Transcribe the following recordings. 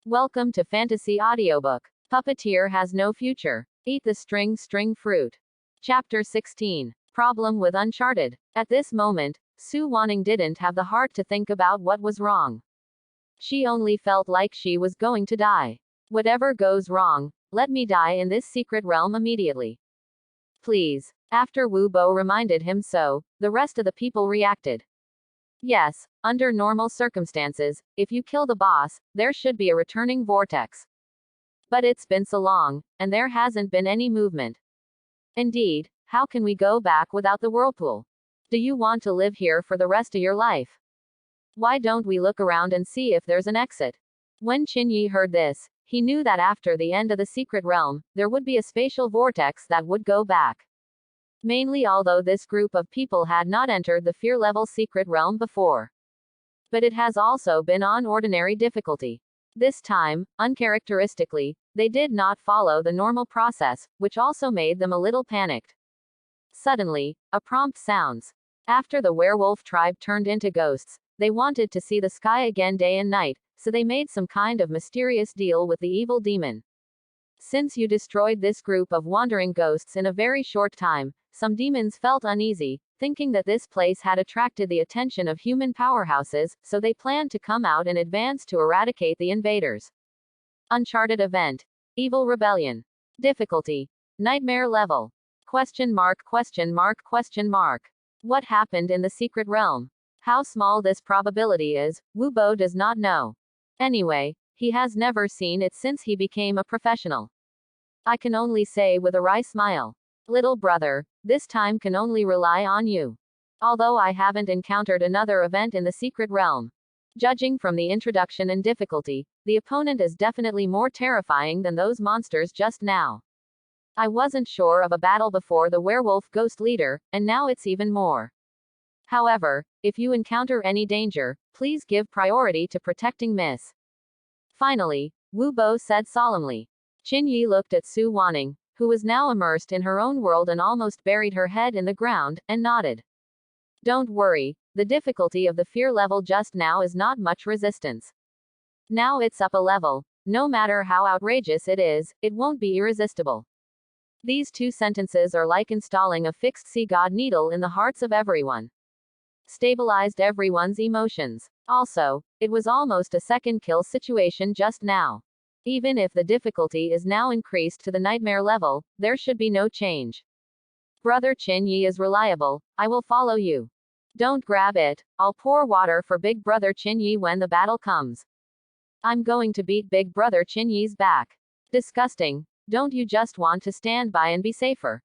Welcome to Fantasy Audiobook. Puppeteer has no future. Eat the string fruit. Chapter 16. Problem with Uncharted. At this moment, Su Wanning didn't have the heart to think about what was wrong. She only felt like she was going to die. Whatever goes wrong, let me die in this secret realm immediately. Please. After Wu Bo reminded him so, the rest of the people reacted. Yes, under normal circumstances, if you kill the boss, there should be a returning vortex. But it's been so long, and there hasn't been any movement. Indeed, how can we go back without the whirlpool? Do you want to live here for the rest of your life? Why don't we look around and see if there's an exit? When Qinyi heard this, he knew that after the end of the secret realm, there would be a spatial vortex that would go back. Mainly although this group of people had not entered the fear level secret realm before. But it has also been on ordinary difficulty. This time, uncharacteristically, they did not follow the normal process, which also made them a little panicked. Suddenly, a prompt sounds. After the werewolf tribe turned into ghosts, they wanted to see the sky again day and night, so they made some kind of mysterious deal with the evil demon. Since you destroyed this group of wandering ghosts in a very short time, some demons felt uneasy, thinking that this place had attracted the attention of human powerhouses, so they planned to come out in advance to eradicate the invaders. Uncharted event. Evil rebellion. Difficulty. Nightmare level. Question mark. What happened in the secret realm? How small this probability is, Wu Bo does not know. Anyway, he has never seen it since he became a professional. I can only say with a wry smile. Little brother, this time can only rely on you. Although I haven't encountered another event in the secret realm. Judging from the introduction and difficulty, the opponent is definitely more terrifying than those monsters just now. I wasn't sure of a battle before the werewolf ghost leader, and now it's even more. However, if you encounter any danger, please give priority to protecting Miss. Finally, Wu Bo said solemnly. Qinyi looked at Su Wanning, who was now immersed in her own world and almost buried her head in the ground, and nodded. Don't worry, the difficulty of the fear level just now is not much resistance. Now it's up a level. No matter how outrageous it is, it won't be irresistible. These two sentences are like installing a fixed sea god needle in the hearts of everyone. Stabilized everyone's emotions. Also, it was almost a second kill situation just now. Even if the difficulty is now increased to the nightmare level, there should be no change. Brother Qinyi is reliable, I will follow you. Don't grab it, I'll pour water for Big Brother Qinyi when the battle comes. I'm going to beat Big Brother Qinyi's back. Disgusting, don't you just want to stand by and be safer?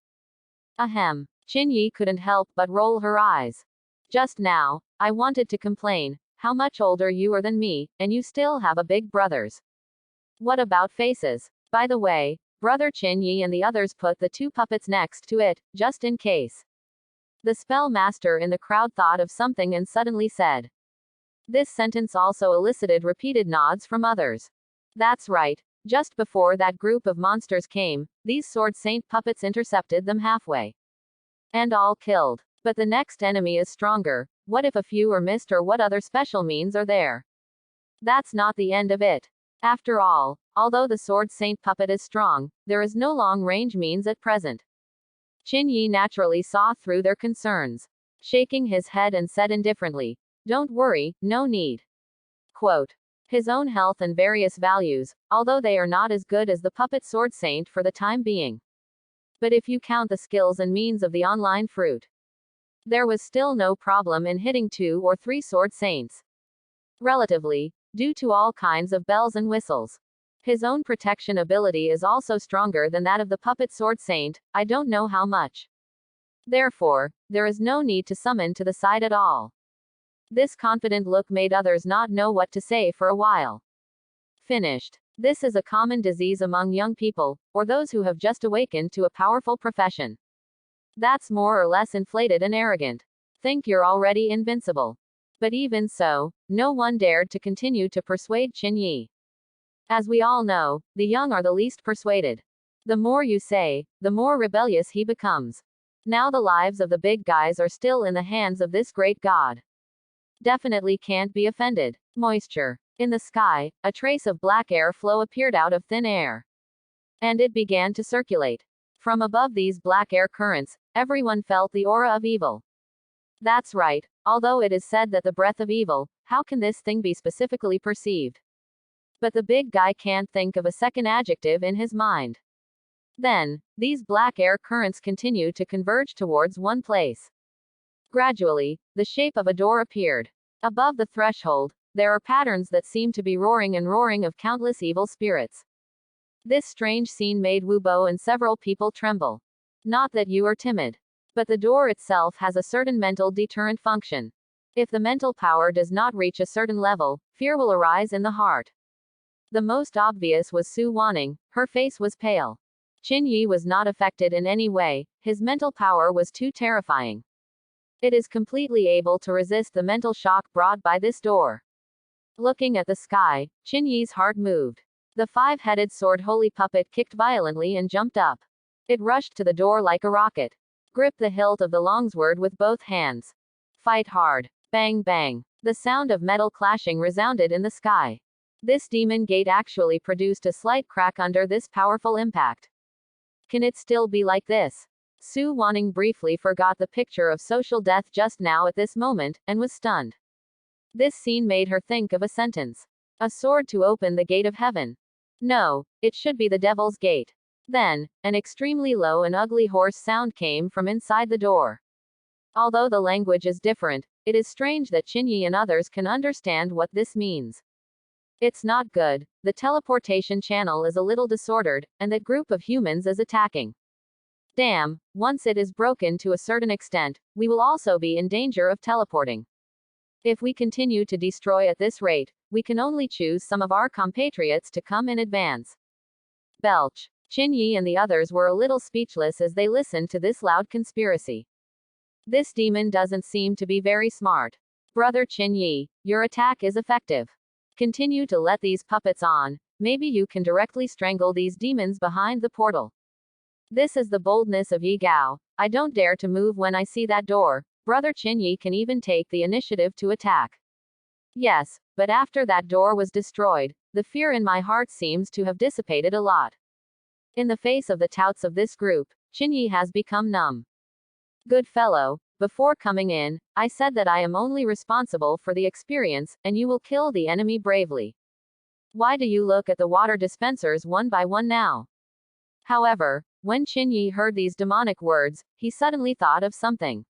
Ahem. Qinyi couldn't help but roll her eyes. Just now, I wanted to complain, how much older you are than me, and you still have a big brothers. What about faces? By the way, Brother Qinyi and the others put the two puppets next to it, just in case. The spell master in the crowd thought of something and suddenly said. This sentence also elicited repeated nods from others. That's right, just before that group of monsters came, these sword saint puppets intercepted them halfway. And all killed. But the next enemy is stronger. What if a few are missed, or what other special means are there? That's not the end of it. After all, although the sword saint puppet is strong, there is no long-range means at present. Qinyi naturally saw through their concerns. Shaking his head and said indifferently, don't worry, no need. Quote. His own health and various values, although they are not as good as the puppet sword saint for the time being. But if you count the skills and means of the online fruit, there was still no problem in hitting 2 or 3 sword saints. Relatively, due to all kinds of bells and whistles. His own protection ability is also stronger than that of the puppet sword saint, I don't know how much. Therefore, there is no need to summon to the side at all. This confident look made others not know what to say for a while. Finished. This is a common disease among young people, or those who have just awakened to a powerful profession. That's more or less inflated and arrogant. Think you're already invincible. But even so, no one dared to continue to persuade Qinyi. As we all know, the young are the least persuaded. The more you say, the more rebellious he becomes. Now the lives of the big guys are still in the hands of this great god. Definitely can't be offended. Moisture. In the sky, a trace of black air flow appeared out of thin air. And it began to circulate. From above these black air currents, everyone felt the aura of evil. That's right, although it is said that the breath of evil, how can this thing be specifically perceived? But the big guy can't think of a second adjective in his mind. Then, these black air currents continue to converge towards one place. Gradually, the shape of a door appeared. Above the threshold, there are patterns that seem to be roaring and roaring of countless evil spirits. This strange scene made Wubo and several people tremble. Not that you are timid. But the door itself has a certain mental deterrent function. If the mental power does not reach a certain level, fear will arise in the heart. The most obvious was Su Wanning. Her face was pale. Qin Yi was not affected in any way, his mental power was too terrifying. It is completely able to resist the mental shock brought by this door. Looking at the sky, Qin Yi's heart moved. The five-headed sword holy puppet kicked violently and jumped up. It rushed to the door like a rocket. Grip the hilt of the longsword with both hands. Fight hard. Bang bang. The sound of metal clashing resounded in the sky. This demon gate actually produced a slight crack under this powerful impact. Can it still be like this? Su Wanning briefly forgot the picture of social death just now at this moment, and was stunned. This scene made her think of a sentence. A sword to open the gate of heaven. No, it should be the devil's gate. Then, an extremely low and ugly hoarse sound came from inside the door. Although the language is different, it is strange that Qin Yi and others can understand what this means. It's not good, the teleportation channel is a little disordered, and that group of humans is attacking. Damn, once it is broken to a certain extent, we will also be in danger of teleporting. If we continue to destroy at this rate, we can only choose some of our compatriots to come in advance. Belch. Qin Yi and the others were a little speechless as they listened to this loud conspiracy. This demon doesn't seem to be very smart. Brother Qin Yi, your attack is effective. Continue to let these puppets on, maybe you can directly strangle these demons behind the portal. This is the boldness of Yi Gao. I don't dare to move when I see that door. Brother Qin Yi can even take the initiative to attack. Yes, but after that door was destroyed, the fear in my heart seems to have dissipated a lot. In the face of the touts of this group, Qin Yi has become numb. Good fellow, before coming in, I said that I am only responsible for the experience, and you will kill the enemy bravely. Why do you look at the water dispensers one by one now? However, when Qin Yi heard these demonic words, he suddenly thought of something.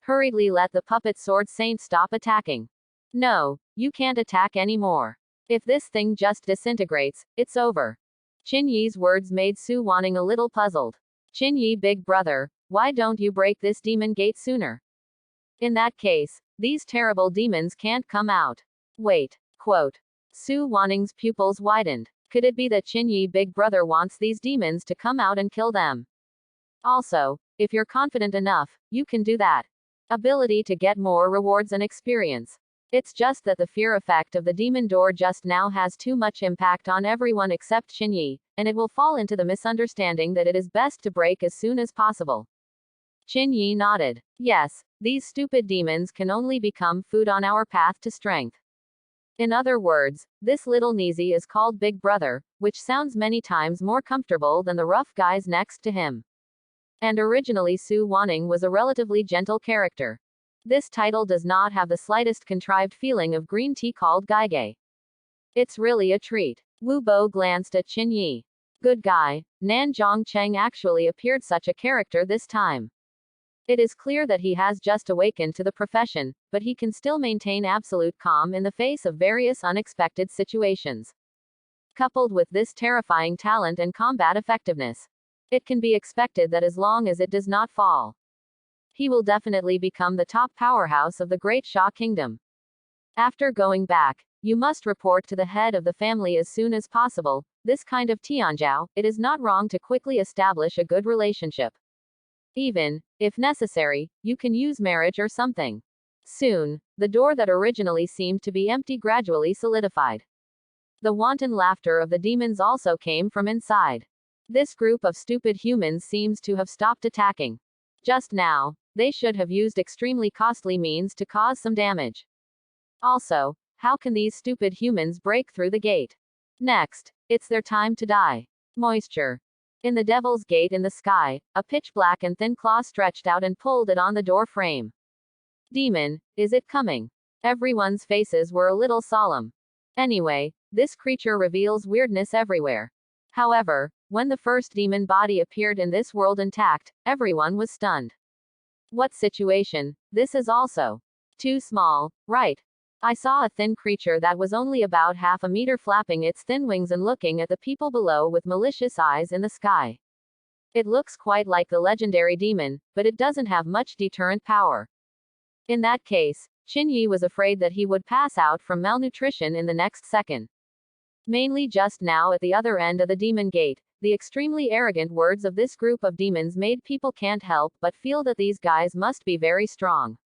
Hurriedly let the puppet sword saint stop attacking. No, you can't attack anymore. If this thing just disintegrates, it's over. Qin Yi's words made Su Wanning a little puzzled. Qin Yi, big brother, why don't you break this demon gate sooner? In that case, these terrible demons can't come out. Wait. Quote. Su Wanning's pupils widened. Could it be that Qin Yi, big brother, wants these demons to come out and kill them? Also, if you're confident enough, you can do that. Ability to get more rewards and experience. It's just that the fear effect of the demon door just now has too much impact on everyone except Qin Yi, and it will fall into the misunderstanding that it is best to break as soon as possible. Qin Yi nodded. Yes, these stupid demons can only become food on our path to strength. In other words, this little Nizi is called Big Brother, which sounds many times more comfortable than the rough guys next to him. And originally Su Wanning was a relatively gentle character. This title does not have the slightest contrived feeling of green tea called Gaige. It's really a treat. Wu Bo glanced at Qin Yi. Good guy, Nan Zhongcheng actually appeared such a character this time. It is clear that he has just awakened to the profession, but he can still maintain absolute calm in the face of various unexpected situations. Coupled with this terrifying talent and combat effectiveness, it can be expected that as long as it does not fall, he will definitely become the top powerhouse of the Great Sha Kingdom. After going back, you must report to the head of the family as soon as possible. This kind of Tianzhao, it is not wrong to quickly establish a good relationship. Even, if necessary, you can use marriage or something. Soon, the door that originally seemed to be empty gradually solidified. The wanton laughter of the demons also came from inside. This group of stupid humans seems to have stopped attacking. Just now, they should have used extremely costly means to cause some damage. Also, how can these stupid humans break through the gate? Next, it's their time to die. Moisture. In the Devil's Gate in the sky, a pitch black and thin claw stretched out and pulled it on the door frame. Demon, is it coming? Everyone's faces were a little solemn. Anyway, this creature reveals weirdness everywhere. However, when the first demon body appeared in this world intact, everyone was stunned. What situation? This is also too small, right? I saw a thin creature that was only about half a meter flapping its thin wings and looking at the people below with malicious eyes in the sky. It looks quite like the legendary demon, but it doesn't have much deterrent power. In that case, Qin was afraid that he would pass out from malnutrition in the next second. Mainly just now at the other end of the demon gate, the extremely arrogant words of this group of demons made people can't help but feel that these guys must be very strong.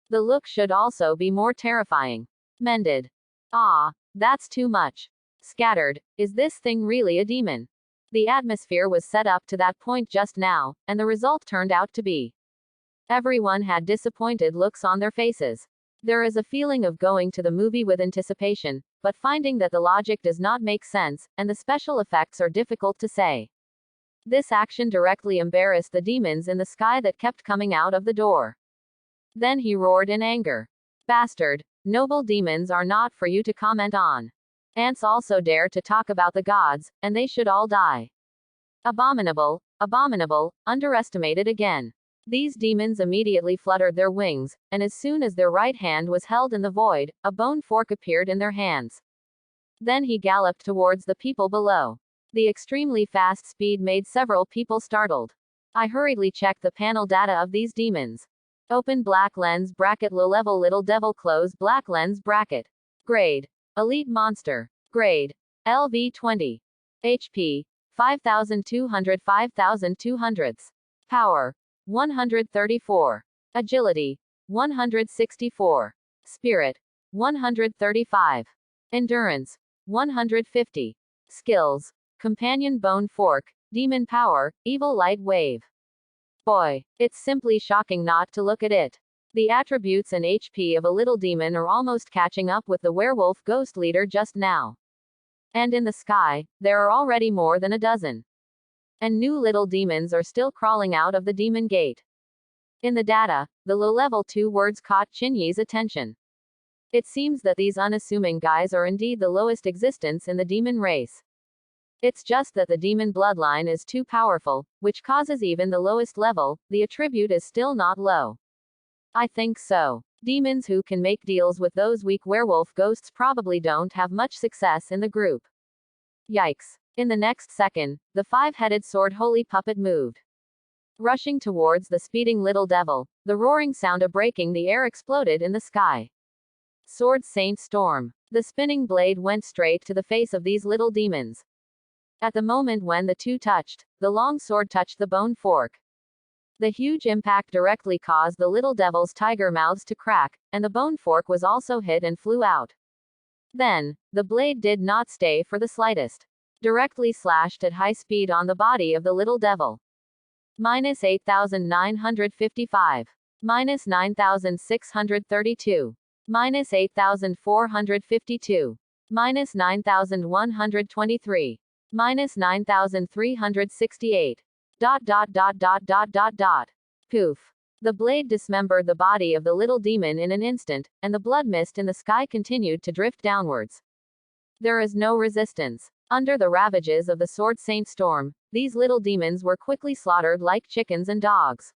The look should also be more terrifying. Mended. Ah, that's too much. Scattered. Is this thing really a demon? The atmosphere was set up to that point just now, and the result turned out to be. Everyone had disappointed looks on their faces. There is a feeling of going to the movie with anticipation, but finding that the logic does not make sense, and the special effects are difficult to say. This action directly embarrassed the demons in the sky that kept coming out of the door. Then he roared in anger. Bastard, noble demons are not for you to comment on. Ants also dare to talk about the gods, and they should all die. Abominable, abominable, underestimated again. These demons immediately fluttered their wings, and as soon as their right hand was held in the void, a bone fork appeared in their hands. Then he galloped towards the people below. The extremely fast speed made several people startled. I hurriedly checked the panel data of these demons. Open black lens bracket low level little devil close black lens bracket. Grade. Elite monster. Grade. LV20. HP. 5200 5200. Power. 134. Agility. 164. Spirit. 135. Endurance. 150. Skills. Companion bone fork, demon power, evil light wave. Boy, it's simply shocking not to look at it. The attributes and HP of a little demon are almost catching up with the werewolf ghost leader just now. And in the sky, there are already more than a dozen. And new little demons are still crawling out of the demon gate. In the data, the low-level 2 words caught Qin attention. It seems that these unassuming guys are indeed the lowest existence in the demon race. It's just that the demon bloodline is too powerful, which causes even the lowest level, the attribute is still not low. I think so. Demons who can make deals with those weak werewolf ghosts probably don't have much success in the group. Yikes. In the next second, the 5-headed sword holy puppet moved. Rushing towards the speeding little devil, the roaring sound of breaking the air exploded in the sky. Sword Saint Storm. The spinning blade went straight to the face of these little demons. At the moment when the two touched, the long sword touched the bone fork. The huge impact directly caused the little devil's tiger mouths to crack, and the bone fork was also hit and flew out. Then, the blade did not stay for the slightest. Directly slashed at high speed on the body of the little devil. Minus 8,955. Minus 9,632. Minus 8,452. Minus 9,123. Minus 9,368. ... Poof. The blade dismembered the body of the little demon in an instant, and the blood mist in the sky continued to drift downwards. There is no resistance. Under the ravages of the Sword Saint Storm, these little demons were quickly slaughtered like chickens and dogs.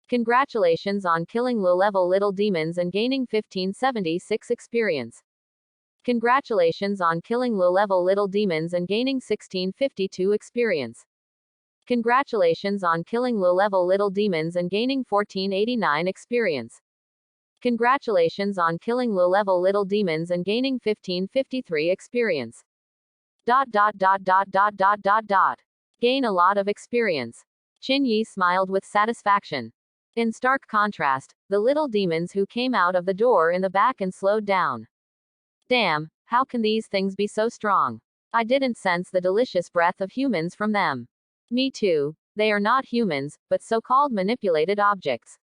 Congratulations on killing low-level little demons and gaining 1576 experience. Congratulations on killing low-level little demons and gaining 1652 experience. Congratulations on killing low-level little demons and gaining 1489 experience. Congratulations on killing low-level little demons and gaining 1553 experience. Gain a lot of experience. Qin smiled with satisfaction. In stark contrast, the little demons who came out of the door in the back and slowed down. Damn, how can these things be so strong? I didn't sense the delicious breath of humans from them. Me too, they are not humans, but so-called manipulated objects.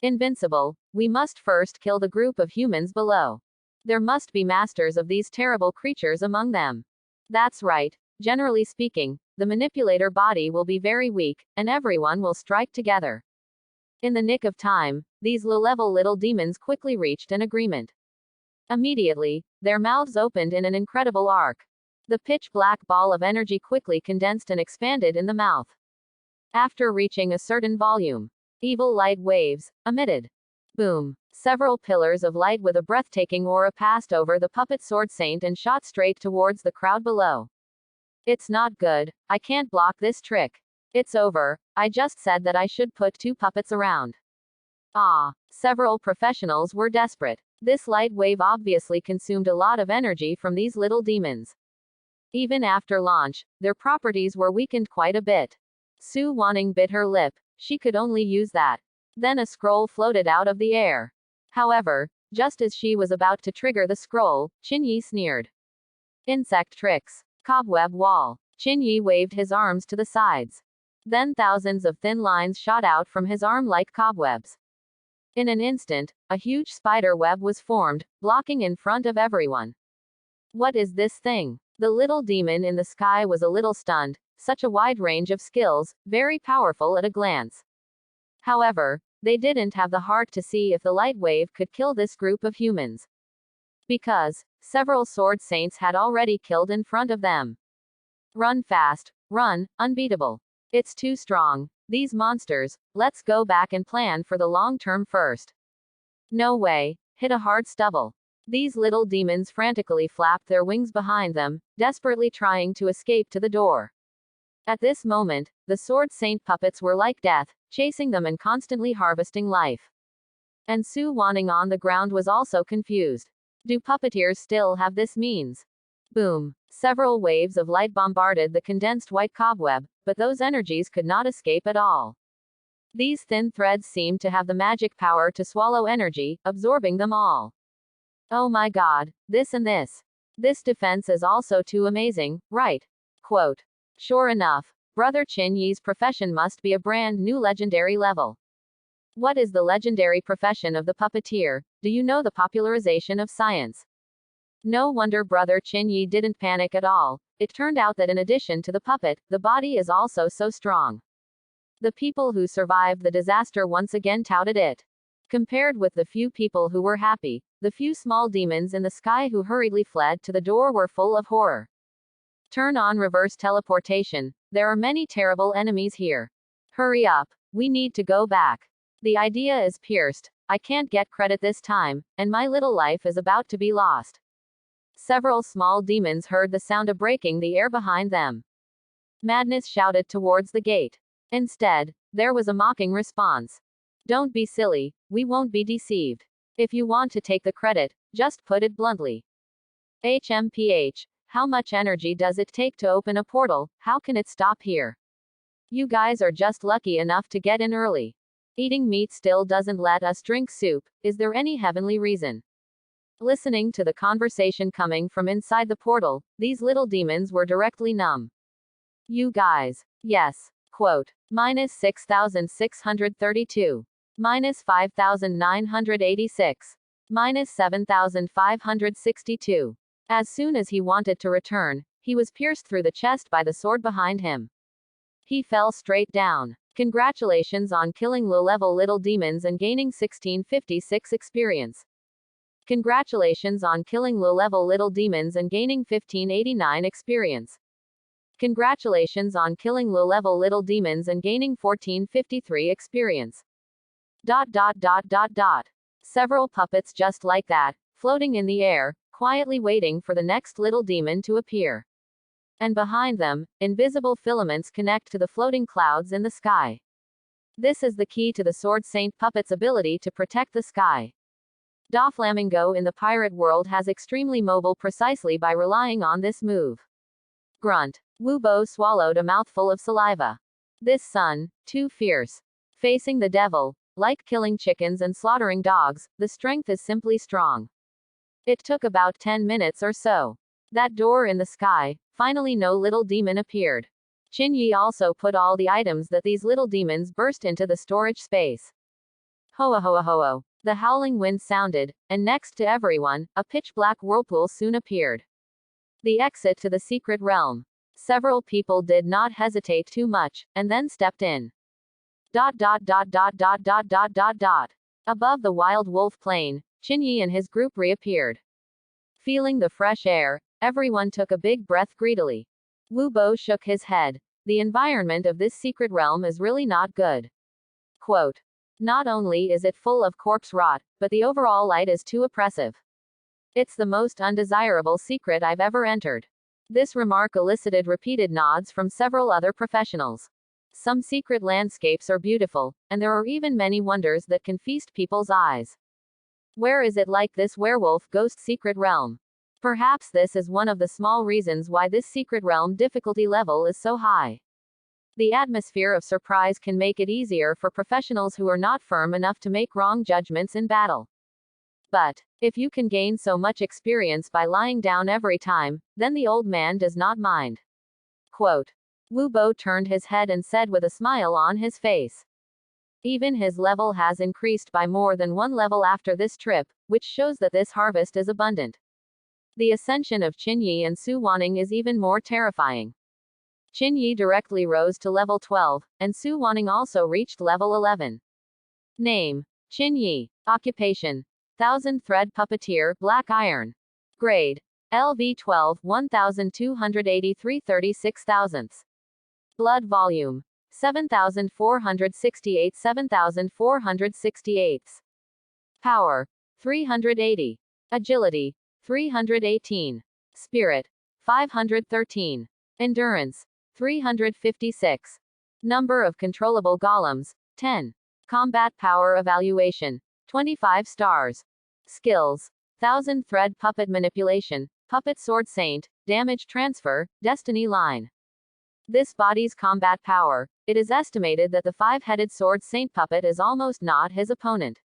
Invincible, we must first kill the group of humans below. There must be masters of these terrible creatures among them. That's right. Generally speaking, the manipulator body will be very weak, and everyone will strike together. In the nick of time, these low-level little demons quickly reached an agreement. Immediately, their mouths opened in an incredible arc. The pitch-black ball of energy quickly condensed and expanded in the mouth. After reaching a certain volume, evil light waves emitted. Boom. Several pillars of light with a breathtaking aura passed over the puppet sword saint and shot straight towards the crowd below. It's not good. I can't block this trick. It's over. I just said that I should put 2 puppets around. Ah. Several professionals were desperate. This light wave obviously consumed a lot of energy from these little demons. Even after launch, their properties were weakened quite a bit. Su Wanning bit her lip. She could only use that. Then a scroll floated out of the air. However, just as she was about to trigger the scroll, Qin Yi sneered. Insect tricks. Cobweb wall. Qin Yi waved his arms to the sides. Then thousands of thin lines shot out from his arm like cobwebs. In an instant, a huge spider web was formed, blocking in front of everyone. What is this thing? The little demon in the sky was a little stunned. Such a wide range of skills, very powerful at a glance. However, they didn't have the heart to see if the light wave could kill this group of humans. Because several sword saints had already killed in front of them. Run fast, run, unbeatable. It's too strong. These monsters, let's go back and plan for the long term first. No way. Hit a hard stubble. These little demons frantically flapped their wings behind them, desperately trying to escape to the door. At this moment, the sword saint puppets were like death, chasing them and constantly harvesting life. And Su Wanning on the ground was also confused. Do puppeteers still have this means? Boom. Several waves of light bombarded the condensed white cobweb, but those energies could not escape at all. These thin threads seemed to have the magic power to swallow energy, absorbing them all. Oh my god, this and this. This defense is also too amazing, right? Quote. Sure enough, Brother Qin Yi's profession must be a brand new legendary level. What is the legendary profession of the puppeteer? Do you know the popularization of science? No wonder Brother Qin Yi didn't panic at all. It turned out that in addition to the puppet, the body is also so strong. The people who survived the disaster once again touted it. Compared with the few people who were happy, the few small demons in the sky who hurriedly fled to the door were full of horror. Turn on reverse teleportation. There are many terrible enemies here. Hurry up. We need to go back. The idea is pierced. I can't get credit this time, and my little life is about to be lost. Several small demons heard the sound of breaking the air behind them. Madness shouted towards the gate. Instead, there was a mocking response. Don't be silly. We won't be deceived. If you want to take the credit, just put it bluntly. HMPH. How much energy does it take to open a portal? How can it stop here? You guys are just lucky enough to get in early. Eating meat still doesn't let us drink soup. Is there any heavenly reason? Listening to the conversation coming from inside the portal, these little demons were directly numb. You guys. Yes. Quote. Minus 6,632. Minus 5,986. Minus 7,562. As soon as he wanted to return, he was pierced through the chest by the sword behind him. He fell straight down. Congratulations on killing low-level little demons and gaining 1656 experience. Congratulations on killing low-level little demons and gaining 1589 experience. Congratulations on killing low-level little demons and gaining 1453 experience. ... Several puppets just like that, floating in the air, quietly waiting for the next little demon to appear. And behind them, invisible filaments connect to the floating clouds in the sky. This is the key to the Sword Saint puppet's ability to protect the sky. Doflamingo in the pirate world has extremely mobile precisely by relying on this move. Grunt. Wubo swallowed a mouthful of saliva. This son, too fierce. Facing the devil, like killing chickens and slaughtering dogs, the strength is simply strong. It took about 10 minutes or so. That door in the sky, finally no little demon appeared. Qin Yi also put all the items that these little demons burst into the storage space. Hoa hoa hoa. The howling wind sounded, and next to everyone, a pitch-black whirlpool soon appeared. The exit to the secret realm. Several people did not hesitate too much, and then stepped in. Dot dot dot dot dot dot dot dot dot. Above the wild wolf plain, Chinyi and his group reappeared. Feeling the fresh air, everyone took a big breath greedily. Wu Bo shook his head. The environment of this secret realm is really not good. Quote. Not only is it full of corpse rot, but the overall light is too oppressive. It's the most undesirable secret I've ever entered. This remark elicited repeated nods from several other professionals. Some secret landscapes are beautiful, and there are even many wonders that can feast people's eyes. Where is it like this werewolf ghost secret realm? Perhaps this is one of the small reasons why this secret realm difficulty level is so high. The atmosphere of surprise can make it easier for professionals who are not firm enough to make wrong judgments in battle. But, if you can gain so much experience by lying down every time, then the old man does not mind. Quote. Wu Bo turned his head and said with a smile on his face. Even his level has increased by more than one level after this trip, which shows that this harvest is abundant. The ascension of Chinyi and Su Wanning is even more terrifying. Chinyi directly rose to level 12, and Su Wanning also reached level 11. Name. Chinyi. Occupation. 1000-thread puppeteer, black iron. Grade. LV12, 1283 36 thousandths. Blood volume. 7468 7468. Power. 380. Agility. 318. Spirit. 513. Endurance. 356. Number of controllable golems. 10. Combat power evaluation. 25 stars. Skills. 1000-thread puppet manipulation, puppet sword saint, damage transfer, destiny line. This body's combat power. It is estimated that the 5-headed sword saint puppet is almost not his opponent.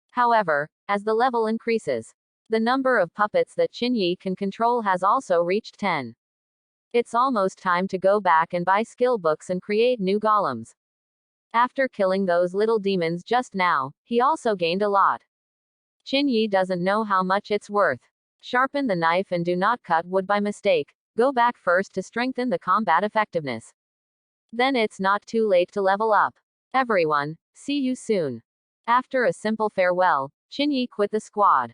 However, as the level increases, the number of puppets that Chinyi can control has also reached 10. It's almost time to go back and buy skill books and create new golems. After killing those little demons just now, he also gained a lot. Chinyi doesn't know how much it's worth. Sharpen the knife and do not cut wood by mistake. Go back first to strengthen the combat effectiveness. Then it's not too late to level up. Everyone, see you soon. After a simple farewell, Chinyi quit the squad.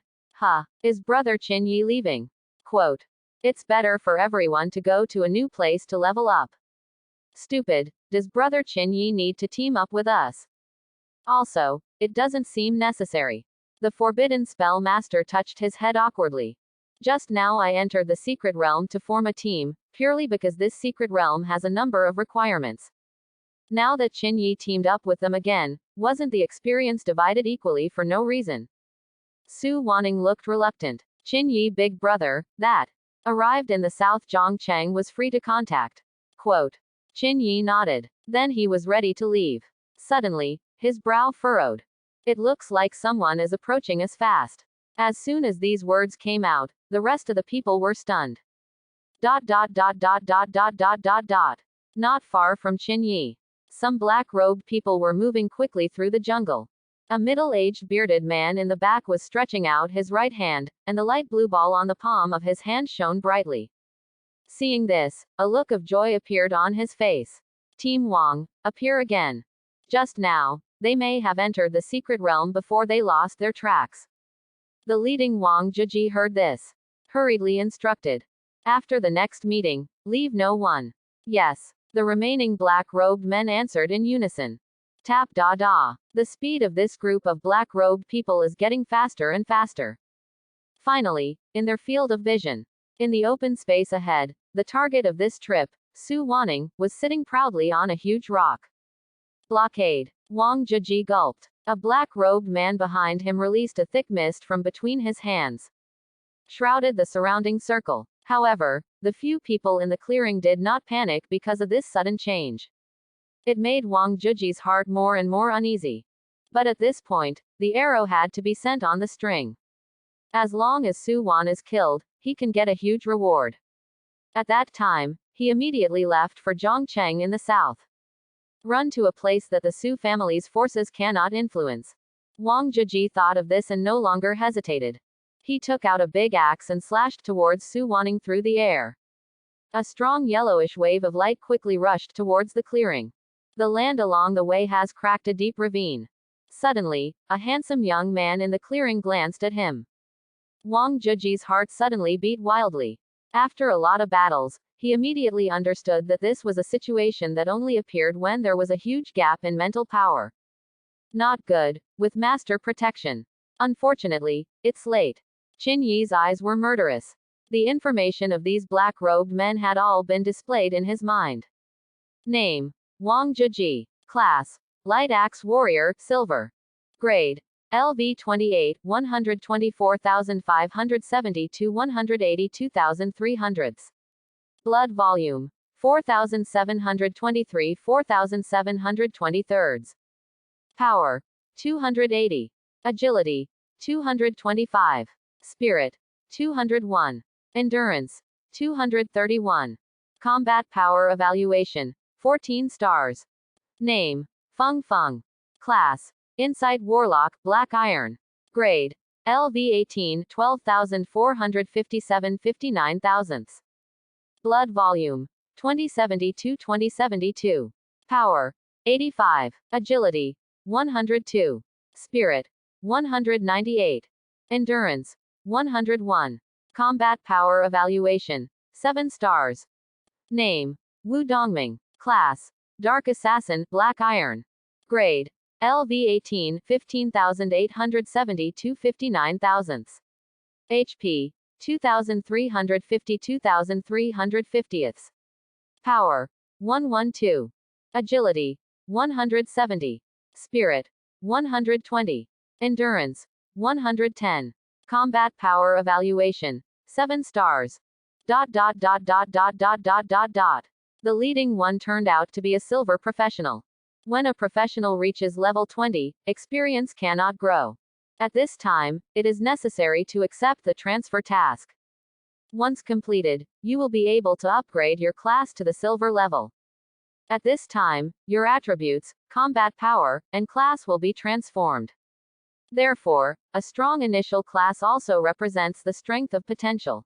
Is brother Chinyi leaving? Quote. It's better for everyone to go to a new place to level up. Stupid, does brother Chinyi need to team up with us? Also, it doesn't seem necessary. The forbidden spell master touched his head awkwardly. Just now I entered the secret realm to form a team, purely because this secret realm has a number of requirements. Now that Chinyi teamed up with them again, wasn't the experience divided equally for no reason? Su Wanning looked reluctant. Chinyi big brother, that arrived in the South Zhongcheng was free to contact. Quote. Chinyi nodded. Then he was ready to leave. Suddenly, his brow furrowed. It looks like someone is approaching us fast. As soon as these words came out, the rest of the people were stunned. Dot dot dot dot dot dot dot dot dot. Not far from Chinyi, some black-robed people were moving quickly through the jungle. A middle-aged bearded man in the back was stretching out his right hand, and the light blue ball on the palm of his hand shone brightly. Seeing this, a look of joy appeared on his face. Team Wang, appear again. Just now, they may have entered the secret realm before they lost their tracks. The leading Wang Zhiji heard this. Hurriedly instructed. After the next meeting, leave no one. Yes. The remaining black-robed men answered in unison. Tap da da. The speed of this group of black-robed people is getting faster and faster. Finally, in their field of vision, in the open space ahead, the target of this trip, Su Wanning, was sitting proudly on a huge rock. Blockade. Wang Zhiji gulped. A black-robed man behind him released a thick mist from between his hands. Shrouded the surrounding circle. However, the few people in the clearing did not panic because of this sudden change. It made Wang Zhiji's heart more and more uneasy. But at this point, the arrow had to be sent on the string. As long as Su Wan is killed, he can get a huge reward. At that time, he immediately left for Zhongcheng in the south. Run to a place that the Su family's forces cannot influence. Wang Zheji thought of this and no longer hesitated. He took out a big axe and slashed towards Su Wanning through the air. A strong yellowish wave of light quickly rushed towards the clearing. The land along the way has cracked a deep ravine. Suddenly, a handsome young man in the clearing glanced at him. Wang Zheji's heart suddenly beat wildly. After a lot of battles, he immediately understood that this was a situation that only appeared when there was a huge gap in mental power. Not good, with master protection. Unfortunately, it's late. Qin Yi's eyes were murderous. The information of these black-robed men had all been displayed in his mind. Name: Wang Zheji. Class: Light Axe Warrior, Silver. Grade: LV 28, 124,570 to 182,300. Blood volume: 4,723, 4,723. Power: 280. Agility: 225. Spirit: 201. Endurance: 231. Combat power evaluation: 14 stars. Name: Feng Feng. Class: Insight Warlock, Black Iron. Grade: LV 18, 12,457, 59,000. Blood volume: 2072, 2072. Power: 85. Agility: 102. Spirit: 198. Endurance: 101. Combat power evaluation: 7 stars. Name: Wu Dongming. Class: Dark Assassin, Black Iron. Grade: LV 18, 15,872, 59,000. HP: 2,350, 2,350. Power: 112. Agility: 170. Spirit: 120. Endurance: 110. Combat power evaluation: 7 stars. The leading one turned out to be a silver professional. When a professional reaches level 20, experience cannot grow. At this time, it is necessary to accept the transfer task. Once completed, you will be able to upgrade your class to the silver level. At this time, your attributes, combat power, and class will be transformed. Therefore, a strong initial class also represents the strength of potential.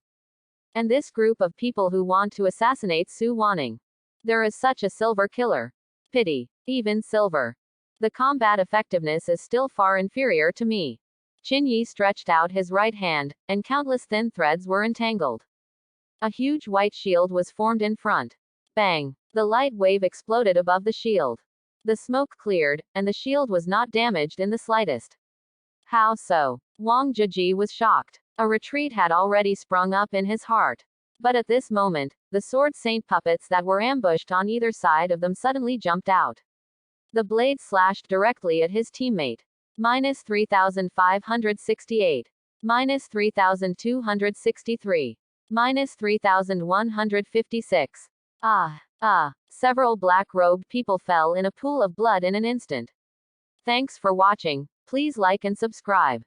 And this group of people who want to assassinate Su Wanning. There is such a silver killer. Pity. Even silver. The combat effectiveness is still far inferior to me. Qin Yi stretched out his right hand, and countless thin threads were entangled. A huge white shield was formed in front. Bang! The light wave exploded above the shield. The smoke cleared, and the shield was not damaged in the slightest. How so? Wang Zheji was shocked. A retreat had already sprung up in his heart. But at this moment, the sword saint puppets that were ambushed on either side of them suddenly jumped out. The blade slashed directly at his teammate. Minus 3,568. Minus 3,263. Minus 3,156. Several black-robed people fell in a pool of blood in an instant. Thanks for watching. Please like and subscribe.